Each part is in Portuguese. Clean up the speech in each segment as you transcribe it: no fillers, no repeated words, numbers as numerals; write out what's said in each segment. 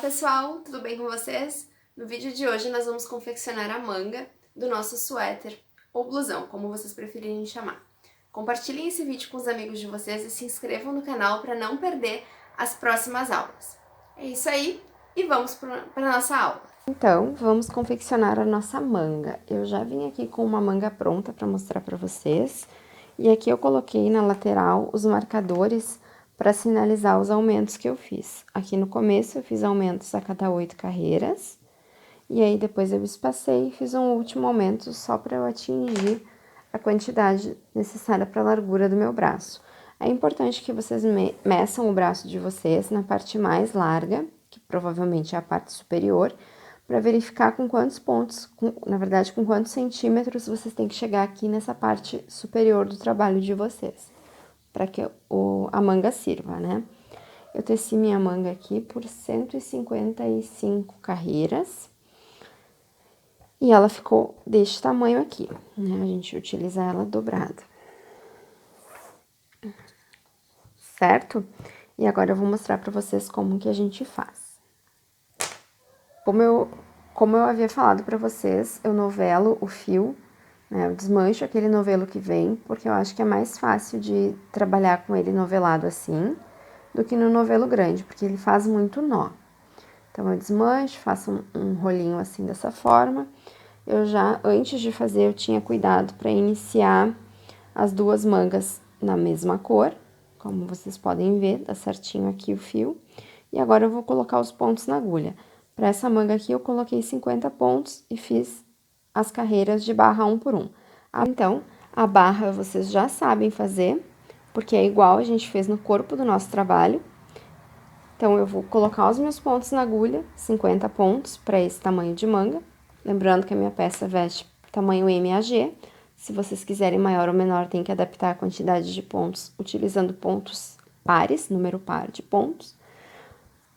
pessoal, tudo bem com vocês? No vídeo de hoje nós vamos confeccionar a manga do nosso suéter ou blusão, como vocês preferirem chamar. Compartilhem esse vídeo com os amigos de vocês e se inscrevam no canal para não perder as próximas aulas. É isso aí e vamos para a nossa aula. Então, vamos confeccionar a nossa manga. Eu já vim aqui com uma manga pronta para mostrar para vocês. E aqui eu coloquei na lateral os marcadores para sinalizar os aumentos que eu fiz. Aqui no começo eu fiz aumentos a cada 8 carreiras, e aí depois eu espacei e fiz um último aumento só para eu atingir a quantidade necessária para a largura do meu braço. É importante que vocês meçam o braço de vocês na parte mais larga, que provavelmente é a parte superior, para verificar com quantos pontos, na verdade, com quantos centímetros vocês têm que chegar aqui nessa parte superior do trabalho de vocês, para que a manga sirva, né? Eu teci minha manga aqui por 155 carreiras, e ela ficou deste tamanho aqui, né? A gente utiliza ela dobrada. Certo? E agora eu vou mostrar para vocês como que a gente faz. Como eu havia falado para vocês, eu novelo o fio, né? Eu desmancho aquele novelo que vem, porque eu acho que é mais fácil de trabalhar com ele novelado assim, do que no novelo grande, porque ele faz muito nó. Então, eu desmancho, faço um rolinho assim dessa forma. Eu já, antes de fazer, eu tinha cuidado para iniciar as duas mangas na mesma cor, como vocês podem ver, tá certinho aqui o fio. E agora eu vou colocar os pontos na agulha. Para essa manga aqui, eu coloquei 50 pontos e fiz as carreiras de barra 1 por 1. Então, a barra vocês já sabem fazer, porque é igual a gente fez no corpo do nosso trabalho. Então, eu vou colocar os meus pontos na agulha, 50 pontos para esse tamanho de manga. Lembrando que a minha peça veste tamanho M a G. Se vocês quiserem maior ou menor, tem que adaptar a quantidade de pontos utilizando pontos pares, número par de pontos.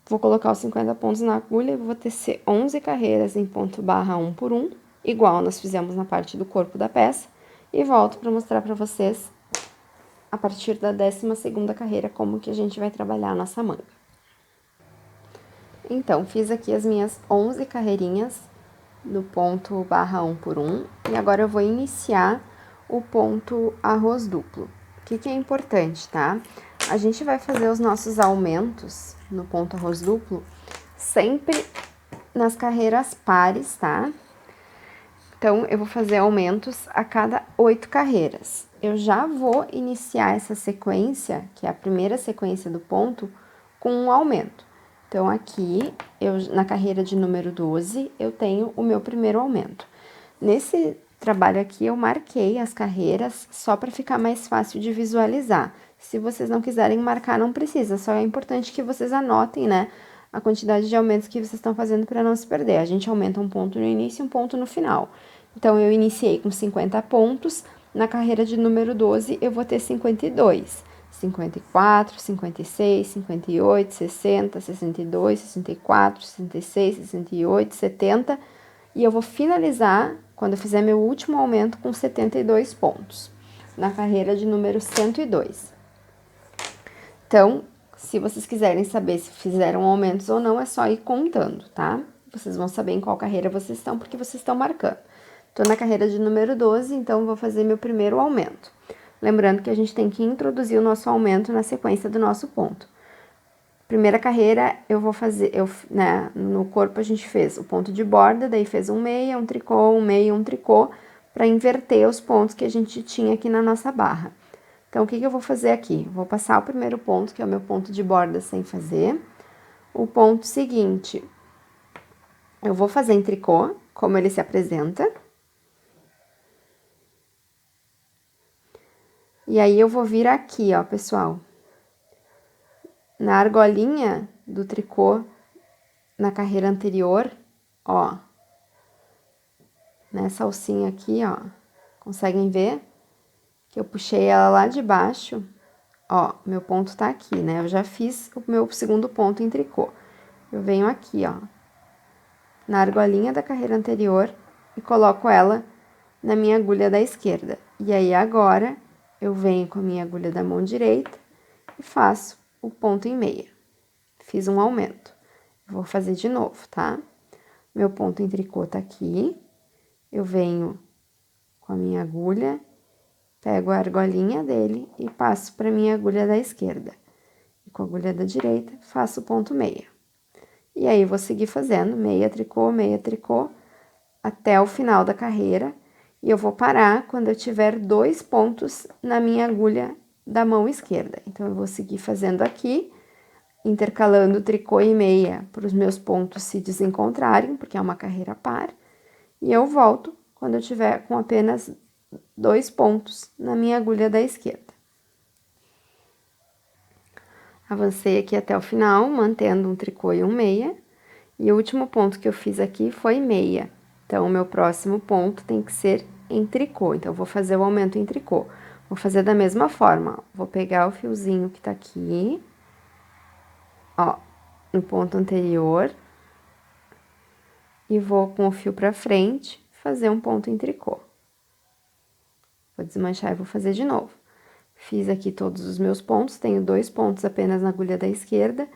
Vou colocar os 50 pontos na agulha e vou tecer 11 carreiras em ponto barra 1 por 1, igual nós fizemos na parte do corpo da peça. E volto para mostrar para vocês, a partir da 12ª carreira, como que a gente vai trabalhar a nossa manga. Então, fiz aqui as minhas 11 carreirinhas do ponto barra 1 por 1, e agora eu vou iniciar o ponto arroz duplo. O que é importante, tá? A gente vai fazer os nossos aumentos no ponto arroz duplo sempre nas carreiras pares, tá? Então, eu vou fazer aumentos a cada 8 carreiras. Eu já vou iniciar essa sequência, que é a primeira sequência do ponto, com um aumento. Então, aqui, na carreira de número 12, eu tenho o meu primeiro aumento. Nesse trabalho aqui, eu marquei as carreiras só para ficar mais fácil de visualizar. Se vocês não quiserem marcar, não precisa, só é importante que vocês anotem, né, a quantidade de aumentos que vocês estão fazendo para não se perder. A gente aumenta um ponto no início e um ponto no final. Então, eu iniciei com 50 pontos, na carreira de número 12, eu vou ter 52. 54, 56, 58, 60, 62, 64, 66, 68, 70. E eu vou finalizar, quando eu fizer meu último aumento, com 72 pontos, na carreira de número 102. Então, se vocês quiserem saber se fizeram aumentos ou não, é só ir contando, tá? Vocês vão saber em qual carreira vocês estão, porque vocês estão marcando. Tô na carreira de número 12, então vou fazer meu primeiro aumento. Lembrando que a gente tem que introduzir o nosso aumento na sequência do nosso ponto. Primeira carreira, eu vou fazer, né, no corpo a gente fez o ponto de borda, daí fez um meia, um tricô, um meia, um tricô, para inverter os pontos que a gente tinha aqui na nossa barra. Então, o que eu vou fazer aqui? Vou passar o primeiro ponto, que é o meu ponto de borda sem fazer. O ponto seguinte, eu vou fazer em tricô, como ele se apresenta. E aí, eu vou vir aqui, ó, pessoal, na argolinha do tricô, na carreira anterior, ó, nessa alcinha aqui, ó, conseguem ver que eu puxei ela lá de baixo, ó, meu ponto tá aqui, né? Eu já fiz o meu segundo ponto em tricô. Eu venho aqui, ó, na argolinha da carreira anterior e coloco ela na minha agulha da esquerda. E aí, agora, eu venho com a minha agulha da mão direita e faço o ponto em meia. Fiz um aumento. Vou fazer de novo, tá? Meu ponto em tricô tá aqui. Eu venho com a minha agulha, pego a argolinha dele e passo pra minha agulha da esquerda. E com a agulha da direita, faço o ponto meia. E aí, vou seguir fazendo meia tricô, até o final da carreira. E eu vou parar quando eu tiver 2 pontos na minha agulha da mão esquerda. Então, eu vou seguir fazendo aqui, intercalando tricô e meia para os meus pontos se desencontrarem, porque é uma carreira par. E eu volto quando eu tiver com apenas 2 pontos na minha agulha da esquerda. Avancei aqui até o final, mantendo um tricô e um meia. E o último ponto que eu fiz aqui foi meia. Então, o meu próximo ponto tem que ser em tricô. Então, eu vou fazer o aumento em tricô. Vou fazer da mesma forma, ó. Vou pegar o fiozinho que tá aqui, ó, no ponto anterior, e vou com o fio pra frente fazer um ponto em tricô. Vou desmanchar e vou fazer de novo. Fiz aqui todos os meus pontos, tenho 2 pontos apenas na agulha da esquerda.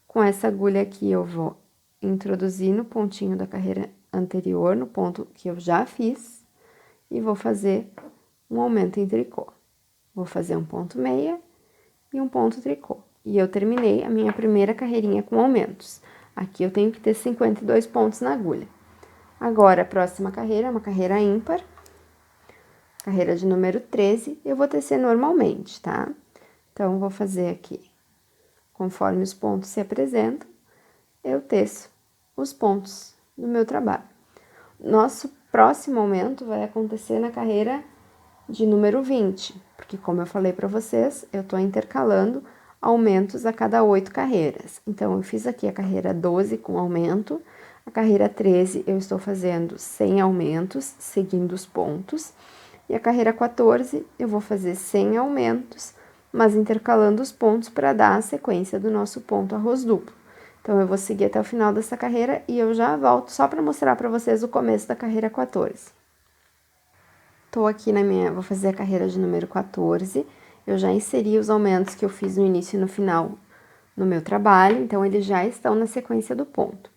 Com essa agulha aqui, eu vou introduzir no pontinho da carreira anterior, no ponto que eu já fiz, e vou fazer um aumento em tricô. Vou fazer um ponto meia e um ponto tricô. E eu terminei a minha primeira carreirinha com aumentos. Aqui eu tenho que ter 52 pontos na agulha. Agora, a próxima carreira é uma carreira ímpar, carreira de número 13, eu vou tecer normalmente, tá? Então, vou fazer aqui, conforme os pontos se apresentam, eu teço os pontos do meu trabalho. Nosso próximo aumento vai acontecer na carreira de número 20, porque como eu falei para vocês, eu tô intercalando aumentos a cada 8 carreiras. Então, eu fiz aqui a carreira 12 com aumento, a carreira 13 eu estou fazendo sem aumentos, seguindo os pontos, e a carreira 14 eu vou fazer sem aumentos, mas intercalando os pontos para dar a sequência do nosso ponto arroz duplo. Então, eu vou seguir até o final dessa carreira e eu já volto só para mostrar para vocês o começo da carreira 14. Tô aqui vou fazer a carreira de número 14, eu já inseri os aumentos que eu fiz no início e no final no meu trabalho, então eles já estão na sequência do ponto.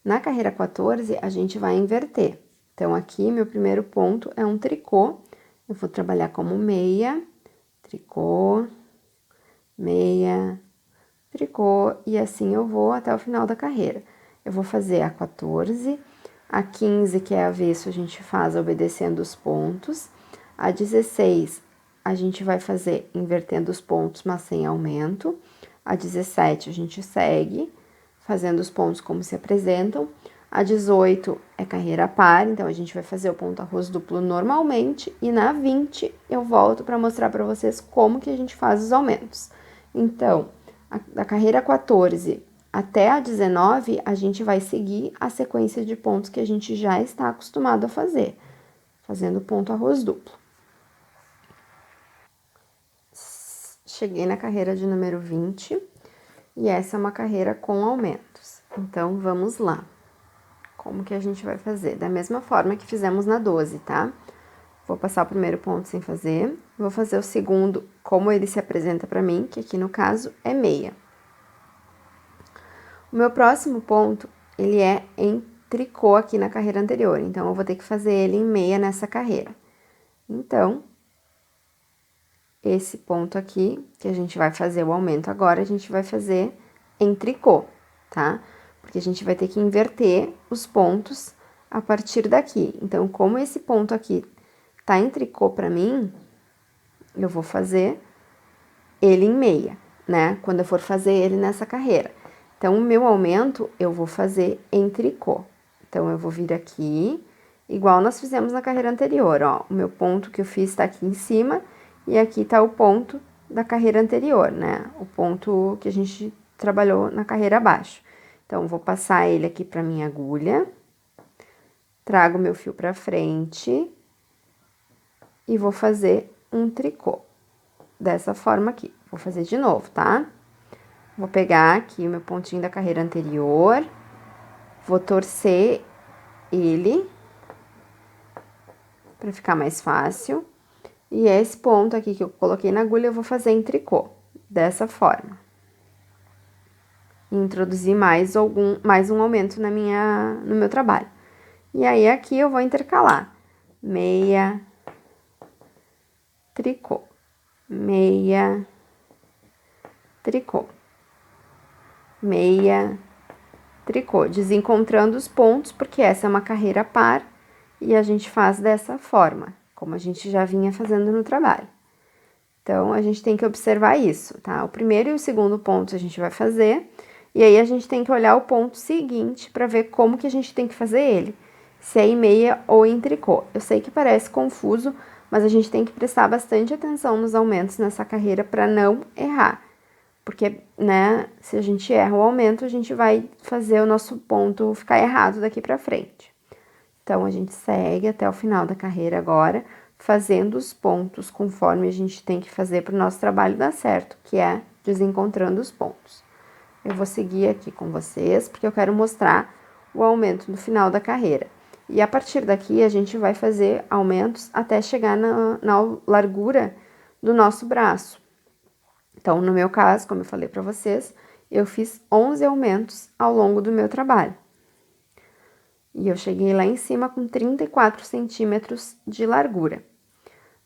Na carreira 14, a gente vai inverter. Então, aqui, meu primeiro ponto é um tricô, eu vou trabalhar como meia, tricô, meia, tricô, e assim eu vou até o final da carreira. Eu vou fazer a 14, a 15, que é avesso, a gente faz obedecendo os pontos. A 16, a gente vai fazer invertendo os pontos, mas sem aumento. A 17, a gente segue fazendo os pontos como se apresentam. A 18 é carreira par, então a gente vai fazer o ponto arroz duplo normalmente. E na 20, eu volto para mostrar para vocês como que a gente faz os aumentos. Então, da carreira 14 até a 19, a gente vai seguir a sequência de pontos que a gente já está acostumado a fazer, fazendo ponto arroz duplo. Cheguei na carreira de número 20, e essa é uma carreira com aumentos. Então, vamos lá. Como que a gente vai fazer? Da mesma forma que fizemos na 12, tá? Vou passar o primeiro ponto sem fazer, vou fazer o segundo como ele se apresenta para mim, que aqui no caso é meia. O meu próximo ponto, ele é em tricô aqui na carreira anterior, então eu vou ter que fazer ele em meia nessa carreira. Então, esse ponto aqui, que a gente vai fazer o aumento agora, a gente vai fazer em tricô, tá? Porque a gente vai ter que inverter os pontos a partir daqui. Então, como esse ponto aqui tá em tricô pra mim, eu vou fazer ele em meia, né? Quando eu for fazer ele nessa carreira. Então, o meu aumento eu vou fazer em tricô. Então, eu vou vir aqui, igual nós fizemos na carreira anterior, ó. O meu ponto que eu fiz tá aqui em cima e aqui tá o ponto da carreira anterior, né? O ponto que a gente trabalhou na carreira abaixo. Então, vou passar ele aqui pra minha agulha, trago meu fio pra frente e vou fazer um tricô. Dessa forma aqui. Vou fazer de novo, tá? Vou pegar aqui o meu pontinho da carreira anterior, vou torcer ele para ficar mais fácil. E esse ponto aqui que eu coloquei na agulha, eu vou fazer em tricô, dessa forma. introduzir mais um aumento no meu trabalho. E aí, aqui eu vou intercalar meia, tricô, meia, tricô, meia, tricô, desencontrando os pontos, porque essa é uma carreira par e a gente faz dessa forma, como a gente já vinha fazendo no trabalho. Então, a gente tem que observar isso, tá? O primeiro e o segundo ponto a gente vai fazer, e aí a gente tem que olhar o ponto seguinte para ver como que a gente tem que fazer ele, se é em meia ou em tricô. Eu sei que parece confuso, mas a gente tem que prestar bastante atenção nos aumentos nessa carreira para não errar. Porque, né, se a gente erra o aumento, a gente vai fazer o nosso ponto ficar errado daqui para frente. Então, a gente segue até o final da carreira agora, fazendo os pontos conforme a gente tem que fazer para o nosso trabalho dar certo, que é desencontrando os pontos. Eu vou seguir aqui com vocês, porque eu quero mostrar o aumento no final da carreira. E a partir daqui, a gente vai fazer aumentos até chegar na largura do nosso braço. Então, no meu caso, como eu falei para vocês, eu fiz 11 aumentos ao longo do meu trabalho. E eu cheguei lá em cima com 34 centímetros de largura.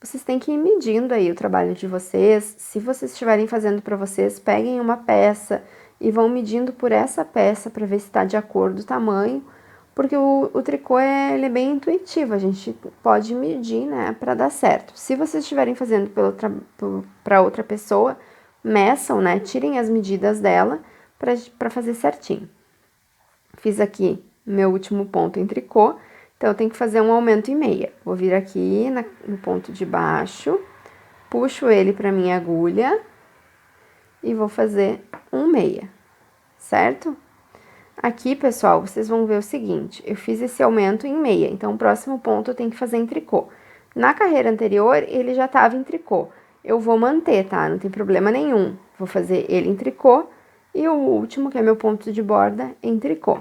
Vocês têm que ir medindo aí o trabalho de vocês. Se vocês estiverem fazendo para vocês, peguem uma peça e vão medindo por essa peça para ver se está de acordo o tamanho, porque o tricô ele é bem intuitivo, a gente pode medir, né, para dar certo. Se vocês estiverem fazendo para outra pessoa, meçam, né, tirem as medidas dela para fazer certinho. Fiz aqui meu último ponto em tricô, então eu tenho que fazer um aumento em meia. Vou vir aqui no ponto de baixo, puxo ele para minha agulha e vou fazer um meia, certo? Aqui, pessoal, vocês vão ver o seguinte, eu fiz esse aumento em meia, então o próximo ponto eu tenho que fazer em tricô. Na carreira anterior, ele já estava em tricô. Eu vou manter, tá? Não tem problema nenhum. Vou fazer ele em tricô e o último, que é meu ponto de borda, em tricô.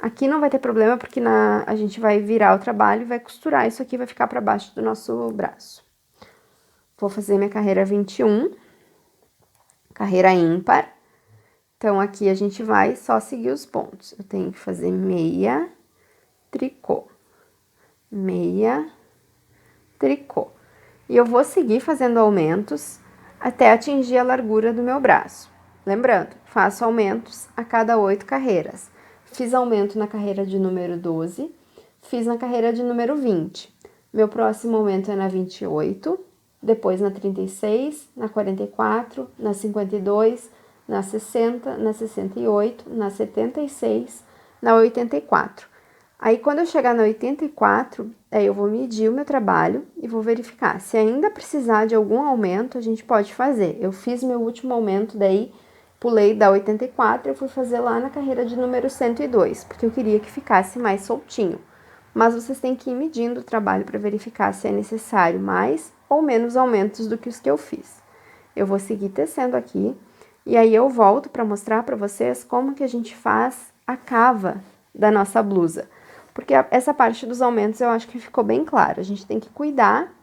Aqui não vai ter problema, porque a gente vai virar o trabalho e vai costurar. Isso aqui vai ficar para baixo do nosso braço. Vou fazer minha carreira 21, carreira ímpar. Então, aqui a gente vai só seguir os pontos. Eu tenho que fazer meia, tricô, meia, tricô. E eu vou seguir fazendo aumentos até atingir a largura do meu braço. Lembrando, faço aumentos a cada 8 carreiras. Fiz aumento na carreira de número 12, fiz na carreira de número 20. Meu próximo aumento é na 28, depois na 36, na 44, na 52, na 60, na 68, na 76, na 84. Aí, quando eu chegar na 84, aí eu vou medir o meu trabalho e vou verificar. Se ainda precisar de algum aumento, a gente pode fazer. Eu fiz meu último aumento, daí pulei da 84 e fui fazer lá na carreira de número 102, porque eu queria que ficasse mais soltinho. Mas vocês têm que ir medindo o trabalho para verificar se é necessário mais ou menos aumentos do que os que eu fiz. Eu vou seguir tecendo aqui e aí eu volto para mostrar para vocês como que a gente faz a cava da nossa blusa. Porque essa parte dos aumentos eu acho que ficou bem claro. A gente tem que cuidar,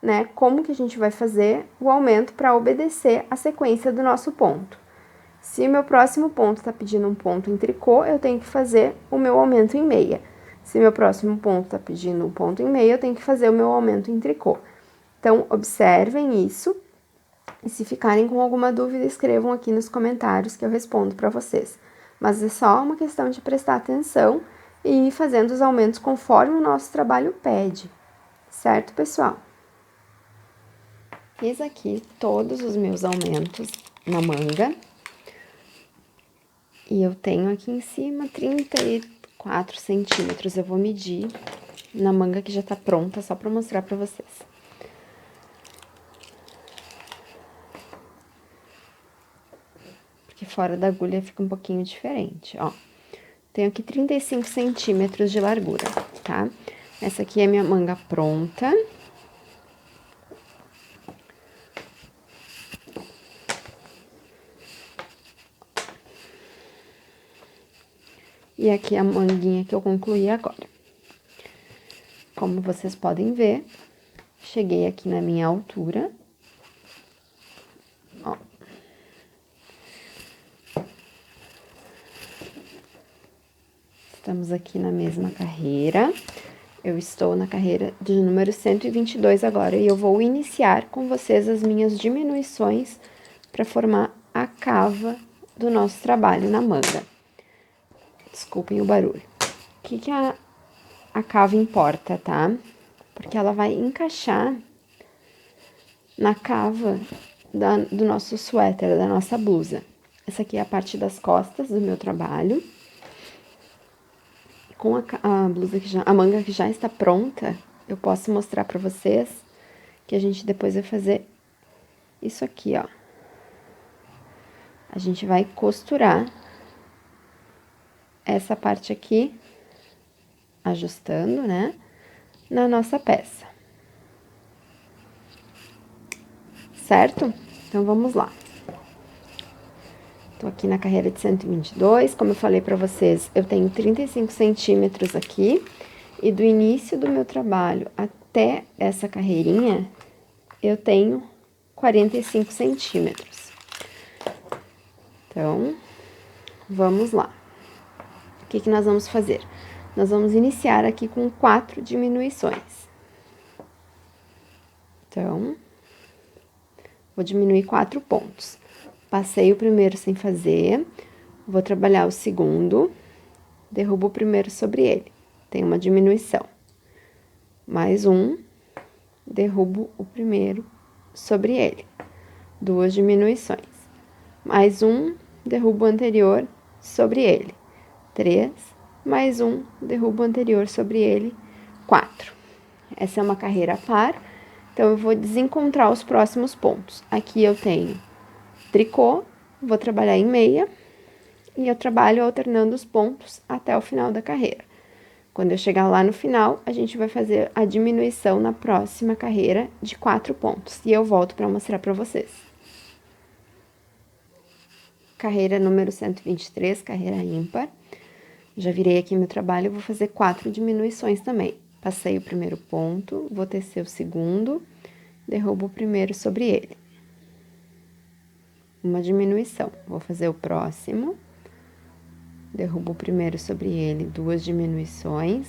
né, como que a gente vai fazer o aumento para obedecer a sequência do nosso ponto. Se o meu próximo ponto está pedindo um ponto em tricô, eu tenho que fazer o meu aumento em meia. Se meu próximo ponto está pedindo um ponto em meia, eu tenho que fazer o meu aumento em tricô. Então, observem isso. E se ficarem com alguma dúvida, escrevam aqui nos comentários que eu respondo para vocês. Mas é só uma questão de prestar atenção e ir fazendo os aumentos conforme o nosso trabalho pede. Certo, pessoal? Fiz aqui todos os meus aumentos na manga. E eu tenho aqui em cima 34 centímetros. Eu vou medir na manga que já tá pronta, só pra mostrar pra vocês. Porque fora da agulha fica um pouquinho diferente, ó. Tenho aqui 35 centímetros de largura, tá? Essa aqui é minha manga pronta. E aqui a manguinha que eu concluí agora. Como vocês podem ver, cheguei aqui na minha altura. Ó. Estamos aqui na mesma carreira. Eu estou na carreira de número 122 agora e eu vou iniciar com vocês as minhas diminuições para formar a cava do nosso trabalho na manga. Desculpem o barulho. O que a cava importa, tá? Porque ela vai encaixar na cava do nosso suéter, da nossa blusa. Essa aqui é a parte das costas do meu trabalho. Com a blusa a manga que já está pronta, eu posso mostrar para vocês que a gente depois vai fazer isso aqui, ó. A gente vai costurar essa parte aqui, ajustando, né, na nossa peça. Certo? Então, vamos lá. Tô aqui na carreira de 122, como eu falei pra vocês, eu tenho 35 centímetros aqui, e do início do meu trabalho até essa carreirinha, eu tenho 45 centímetros. Então, vamos lá. O que nós vamos fazer? Nós vamos iniciar aqui com 4 diminuições. Então, vou diminuir 4 pontos. Passei o primeiro sem fazer, vou trabalhar o segundo, derrubo o primeiro sobre ele, tem uma diminuição. Mais um, derrubo o primeiro sobre ele, 2 diminuições. Mais um, derrubo o anterior sobre ele, 3, mais um, derrubo o anterior sobre ele, 4. Essa é uma carreira par, então eu vou desencontrar os próximos pontos. Aqui eu tenho tricô, vou trabalhar em meia, e eu trabalho alternando os pontos até o final da carreira. Quando eu chegar lá no final, a gente vai fazer a diminuição na próxima carreira de 4 pontos, e eu volto para mostrar para vocês. Carreira número 123, carreira ímpar. Já virei aqui meu trabalho, vou fazer 4 diminuições também. Passei o primeiro ponto, vou tecer o segundo, derrubo o primeiro sobre ele. Uma diminuição. Vou fazer o próximo, derrubo o primeiro sobre ele, 2 diminuições,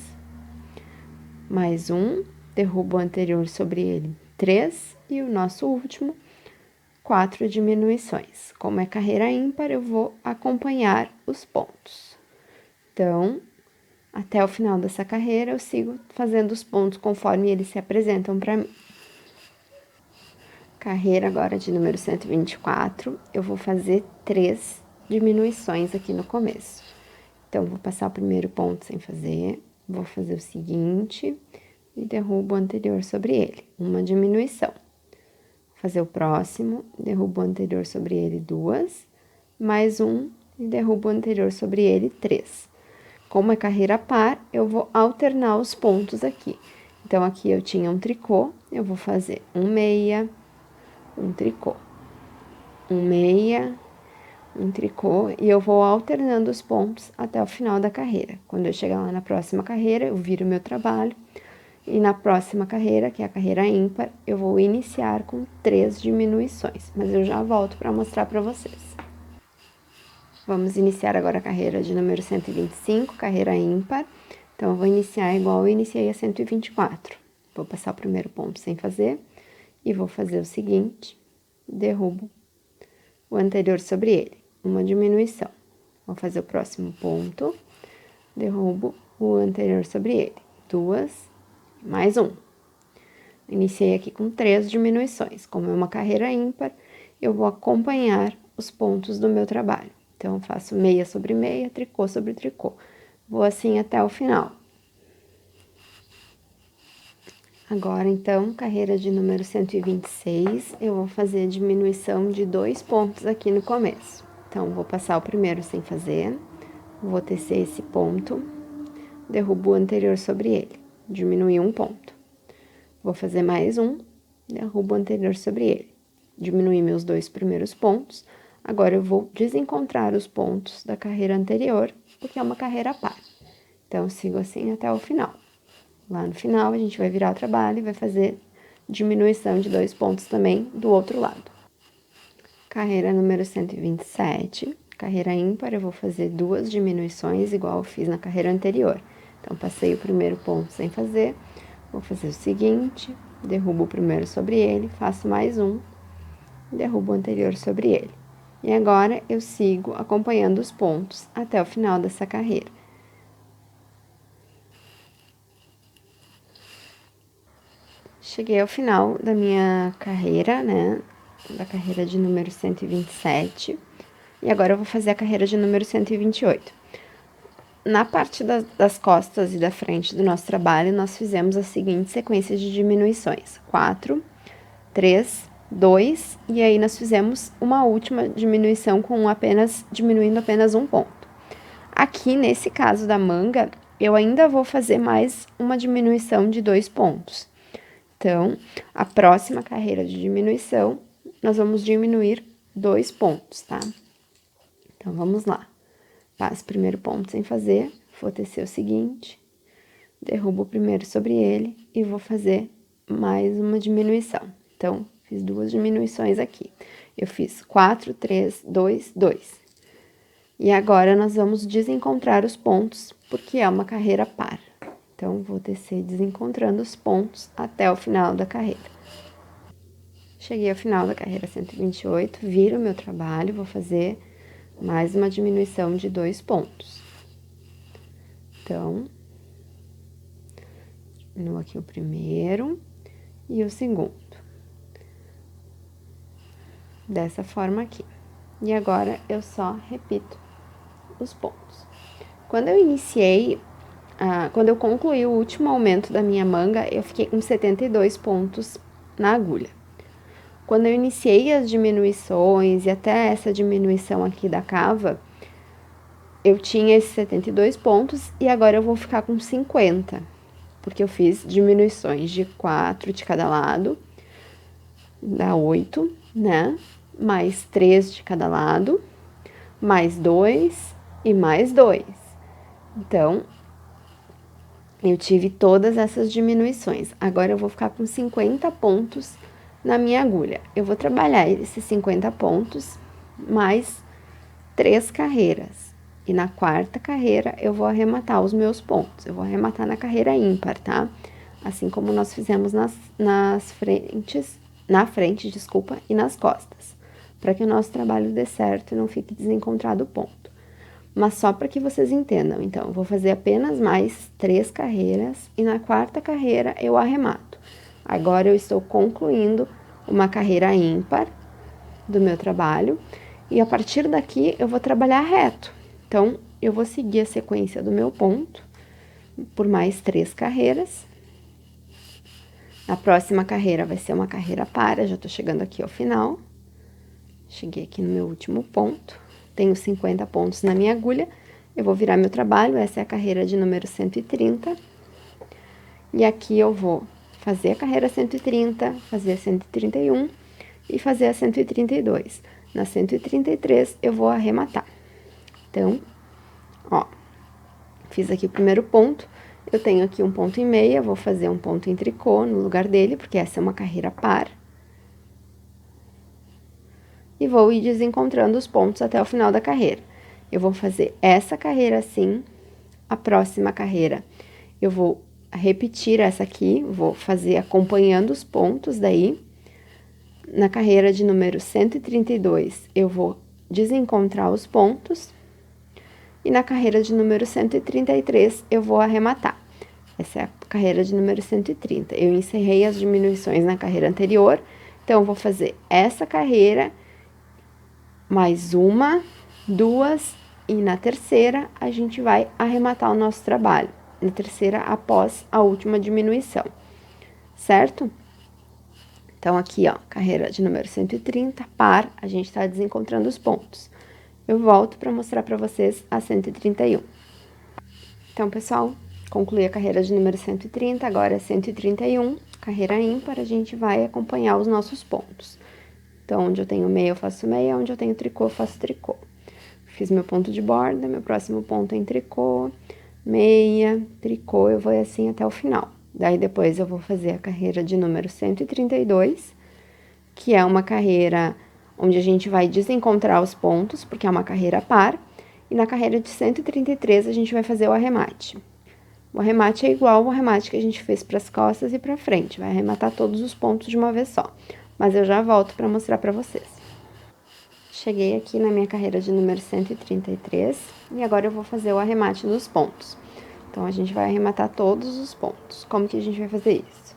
mais um, derrubo o anterior sobre ele, 3, e o nosso último, 4 diminuições. Como é carreira ímpar, eu vou acompanhar os pontos. Então, até o final dessa carreira, eu sigo fazendo os pontos conforme eles se apresentam para mim. Carreira agora de número 124, eu vou fazer 3 diminuições aqui no começo. Então, vou passar o primeiro ponto sem fazer, vou fazer o seguinte, e derrubo o anterior sobre ele, uma diminuição. Vou fazer o próximo, derrubo o anterior sobre ele, 2, mais um, e derrubo o anterior sobre ele, 3. Como é carreira par, eu vou alternar os pontos aqui. Então, aqui eu tinha um tricô, eu vou fazer um meia, um tricô, um meia, um tricô, e eu vou alternando os pontos até o final da carreira. Quando eu chegar lá na próxima carreira, eu viro o meu trabalho, e na próxima carreira, que é a carreira ímpar, eu vou iniciar com 3 diminuições, mas eu já volto para mostrar para vocês. Vamos iniciar agora a carreira de número 125, carreira ímpar. Então, eu vou iniciar igual eu iniciei a 124. Vou passar o primeiro ponto sem fazer, e vou fazer o seguinte, derrubo o anterior sobre ele, uma diminuição. Vou fazer o próximo ponto, derrubo o anterior sobre ele, 2, mais um. Iniciei aqui com 3 diminuições. Como é uma carreira ímpar, eu vou acompanhar os pontos do meu trabalho. Então, eu faço meia sobre meia, tricô sobre tricô. Vou assim até o final. Agora, então, carreira de número 126, eu vou fazer diminuição de 2 pontos aqui no começo. Então, vou passar o primeiro sem fazer, vou tecer esse ponto, derrubo o anterior sobre ele, diminuir um ponto. Vou fazer mais um, derrubo o anterior sobre ele, diminuir meus 2 primeiros pontos. Agora, eu vou desencontrar os pontos da carreira anterior, porque é uma carreira par. Então, eu sigo assim até o final. Lá no final, a gente vai virar o trabalho e vai fazer diminuição de 2 pontos também do outro lado. Carreira número 127, carreira ímpar, eu vou fazer 2 diminuições, igual eu fiz na carreira anterior. Então, passei o primeiro ponto sem fazer, vou fazer o seguinte, derrubo o primeiro sobre ele, faço mais um, derrubo o anterior sobre ele. E agora, eu sigo acompanhando os pontos até o final dessa carreira. Cheguei ao final da minha carreira, né, da carreira de número 127, e agora eu vou fazer a carreira de número 128. Na parte das costas e da frente do nosso trabalho, nós fizemos a seguinte sequência de diminuições: 4, 3, 2, e aí nós fizemos uma última diminuição diminuindo apenas um ponto. Aqui, nesse caso da manga, eu ainda vou fazer mais uma diminuição de 2 pontos. Então, a próxima carreira de diminuição, nós vamos diminuir 2 pontos, tá? Então, vamos lá. Passo o primeiro ponto sem fazer, vou tecer o seguinte, derrubo o primeiro sobre ele e vou fazer mais uma diminuição. Então, fiz 2 diminuições aqui. Eu fiz 4, 3, 2, 2. E agora, nós vamos desencontrar os pontos, porque é uma carreira par. Então, vou tecer desencontrando os pontos até o final da carreira. Cheguei ao final da carreira 128, viro o meu trabalho, vou fazer mais uma diminuição de 2 pontos. Então, diminuo aqui o primeiro e o segundo. Dessa forma aqui. E agora, eu só repito os pontos. Quando eu concluí o último aumento da minha manga, eu fiquei com 72 pontos na agulha. Quando eu iniciei as diminuições e até essa diminuição aqui da cava, eu tinha esses 72 pontos e agora eu vou ficar com 50, porque eu fiz diminuições de 4 de cada lado, dá 8, né? Mais 3 de cada lado, mais 2 e mais 2. Então, eu tive todas essas diminuições. Agora, eu vou ficar com 50 pontos na minha agulha. Eu vou trabalhar esses 50 pontos mais 3 carreiras. E na quarta carreira, eu vou arrematar os meus pontos. Eu vou arrematar na carreira ímpar, tá? Assim como nós fizemos na frente, e nas costas. Para que o nosso trabalho dê certo e não fique desencontrado o ponto. Mas só para que vocês entendam. Então, eu vou fazer apenas mais 3 carreiras e na quarta carreira eu arremato. Agora, eu estou concluindo uma carreira ímpar do meu trabalho e a partir daqui eu vou trabalhar reto. Então, eu vou seguir a sequência do meu ponto por mais 3 carreiras. A próxima carreira vai ser uma carreira par, já tô chegando aqui ao final. Cheguei aqui no meu último ponto. Tenho 50 pontos na minha agulha. Eu vou virar meu trabalho, essa é a carreira de número 130. E aqui eu vou fazer a carreira 130, fazer a 131 e fazer a 132. Na 133 eu vou arrematar. Então, ó, fiz aqui o primeiro ponto. Eu tenho aqui um ponto e meia, vou fazer um ponto em tricô no lugar dele, porque essa é uma carreira par. E vou ir desencontrando os pontos até o final da carreira. Eu vou fazer essa carreira assim, a próxima carreira eu vou repetir essa aqui, vou fazer acompanhando os pontos daí. Na carreira de número 132, eu vou desencontrar os pontos. E na carreira de número 133, eu vou arrematar. Essa é a carreira de número 130. Eu encerrei as diminuições na carreira anterior, então, eu vou fazer essa carreira, mais uma, 2, e na terceira, a gente vai arrematar o nosso trabalho. Na terceira, após a última diminuição, certo? Então, aqui, ó, carreira de número 130, par, a gente tá desencontrando os pontos. Eu volto para mostrar para vocês a 131. Então, pessoal, concluí a carreira de número 130, agora é 131, carreira ímpar, a gente vai acompanhar os nossos pontos. Então, onde eu tenho meia, eu faço meia, onde eu tenho tricô, eu faço tricô. Fiz meu ponto de borda, meu próximo ponto é em tricô, meia, tricô, eu vou assim até o final. Daí, depois, eu vou fazer a carreira de número 132, que é uma carreira onde a gente vai desencontrar os pontos, porque é uma carreira par, e na carreira de 133 a gente vai fazer o arremate. O arremate é igual ao arremate que a gente fez para as costas e para frente, vai arrematar todos os pontos de uma vez só, mas eu já volto para mostrar para vocês. Cheguei aqui na minha carreira de número 133 e agora eu vou fazer o arremate dos pontos. Então, a gente vai arrematar todos os pontos. Como que a gente vai fazer isso?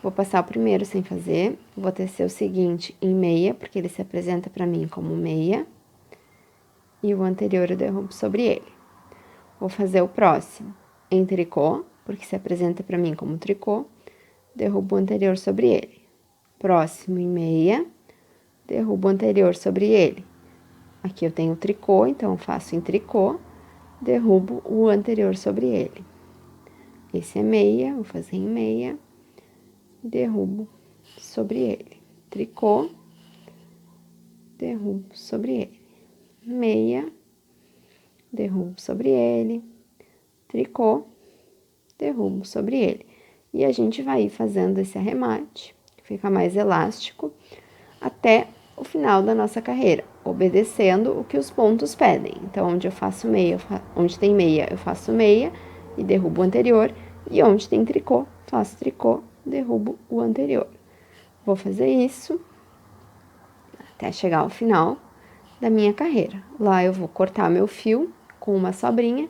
Vou passar o primeiro sem fazer, vou tecer o seguinte em meia, porque ele se apresenta para mim como meia, e o anterior eu derrubo sobre ele. Vou fazer o próximo em tricô, porque se apresenta para mim como tricô, derrubo o anterior sobre ele. Próximo em meia, derrubo o anterior sobre ele. Aqui eu tenho o tricô, então eu faço em tricô, derrubo o anterior sobre ele. Esse é meia, vou fazer em meia, derrubo sobre ele. Tricô, derrubo sobre ele. Meia, derrubo sobre ele. Tricô, derrubo sobre ele. E a gente vai ir fazendo esse arremate, que fica mais elástico, até o final da nossa carreira, obedecendo o que os pontos pedem. Então, onde eu faço meia, onde tem meia, eu faço meia e derrubo o anterior, e onde tem tricô, faço tricô, derrubo o anterior. Vou fazer isso até chegar ao final da minha carreira. Lá eu vou cortar meu fio com uma sobrinha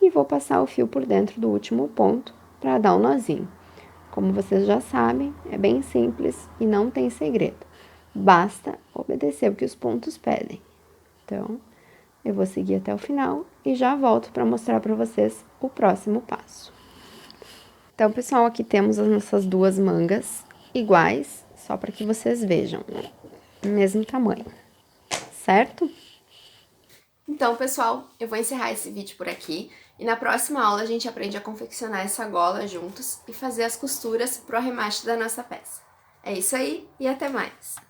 e vou passar o fio por dentro do último ponto para dar um nozinho. Como vocês já sabem, é bem simples e não tem segredo. Basta obedecer o que os pontos pedem. Então, eu vou seguir até o final e já volto para mostrar para vocês o próximo passo. Então, pessoal, aqui temos as nossas duas mangas iguais, só para que vocês vejam, mesmo tamanho, certo? Então, pessoal, eu vou encerrar esse vídeo por aqui e na próxima aula a gente aprende a confeccionar essa gola juntos e fazer as costuras pro arremate da nossa peça. É isso aí e até mais!